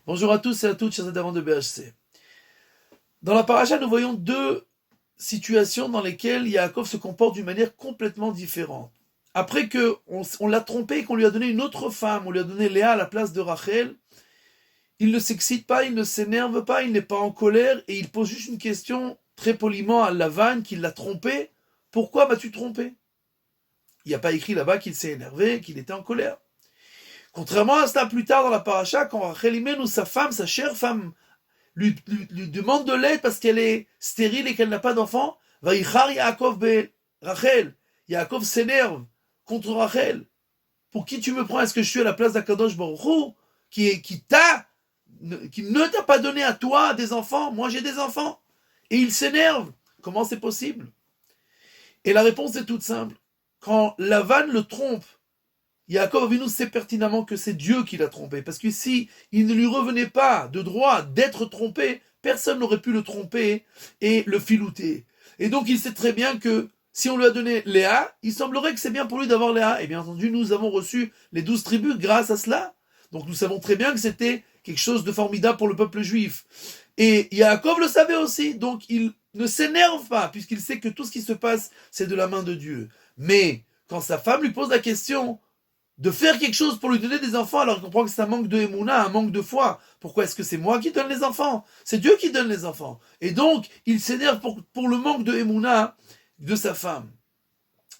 Bonjour à tous et à toutes, chers adhérents de BHC. Dans la paracha, nous voyons deux situations dans lesquelles Yaakov se comporte d'une manière complètement différente. Après qu'on l'a trompé et qu'on lui a donné une autre femme, on lui a donné Léa à la place de Rachel, il ne s'excite pas, il ne s'énerve pas, il n'est pas en colère et il pose juste une question très poliment à Lavan qui l'a trompé. Pourquoi m'as-tu trompé? Il n'y a pas écrit là-bas qu'il s'est énervé, qu'il était en colère. Contrairement à cela, plus tard dans la paracha, quand Rachel Imenu, sa femme, sa chère femme, lui demande de l'aide parce qu'elle est stérile et qu'elle n'a pas d'enfant, Vaïchar Yaakov be Rachel. Yaakov s'énerve contre Rachel. Pour qui tu me prends? Est-ce que je suis à la place d'Akadosh Baruch Hu, qui ne t'a pas donné à toi des enfants? Moi j'ai des enfants. Et il s'énerve. Comment c'est possible? Et la réponse est toute simple. Quand Lavan le trompe, Yaakov Avinu sait pertinemment que c'est Dieu qui l'a trompé, parce que si il ne lui revenait pas de droit d'être trompé, personne n'aurait pu le tromper et le filouter. Et donc il sait très bien que si on lui a donné Léa, il semblerait que c'est bien pour lui d'avoir Léa. Et bien entendu, nous avons reçu les 12 tribus grâce à cela. Donc nous savons très bien que c'était quelque chose de formidable pour le peuple juif. Et Yaakov le savait aussi, donc il ne s'énerve pas, puisqu'il sait que tout ce qui se passe, c'est de la main de Dieu. Mais quand sa femme lui pose la question de faire quelque chose pour lui donner des enfants, alors il comprend que c'est un manque de émouna, un manque de foi. Pourquoi est-ce que c'est moi qui donne les enfants? C'est Dieu qui donne les enfants. Et donc, il s'énerve pour le manque de émouna de sa femme.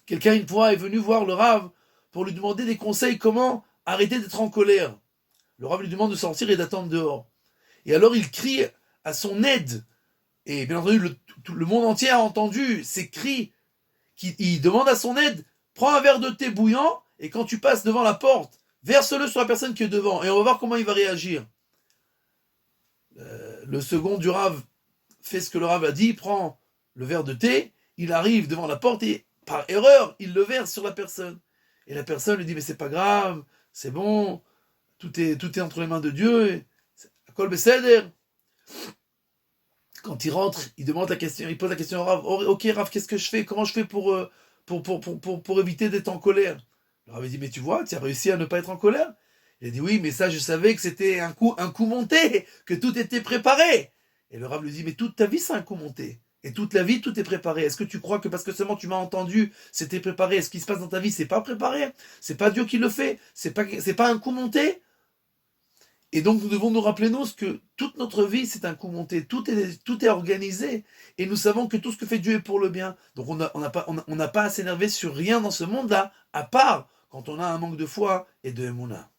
Quelqu'un, une fois, est venu voir le Rav pour lui demander des conseils comment arrêter d'être en colère. Le Rav lui demande de sortir et d'attendre dehors. Et alors, il crie à son aide. Et bien entendu, le monde entier a entendu ces cris. Il demande à son aide, prends un verre de thé bouillant, et quand tu passes devant la porte, verse-le sur la personne qui est devant, et on va voir comment il va réagir. Le second du Rav fait ce que le Rav a dit, prend le verre de thé, il arrive devant la porte, et par erreur, il le verse sur la personne. Et la personne lui dit, mais c'est pas grave, c'est bon, tout est entre les mains de Dieu, et Kol Beseder. Quand il rentre, il demande la question, il pose la question au Rav, ok Rav, qu'est-ce que je fais? Comment je fais pour éviter d'être en colère? Le Rav dit, mais tu vois, tu as réussi à ne pas être en colère. Il a dit, oui, mais ça, je savais que c'était un coup monté, que tout était préparé. Et le Rav lui dit, mais toute ta vie, c'est un coup monté. Et toute la vie, tout est préparé. Est-ce que tu crois que parce que seulement tu m'as entendu, c'était préparé? Ce qui se passe dans ta vie, c'est pas préparé? C'est pas Dieu qui le fait? C'est pas un coup monté? Et donc nous devons nous rappeler nous que toute notre vie c'est un coup monté, tout est organisé, et nous savons que tout ce que fait Dieu est pour le bien. Donc on n'a pas à s'énerver sur rien dans ce monde-là, à part quand on a un manque de foi et de émouna.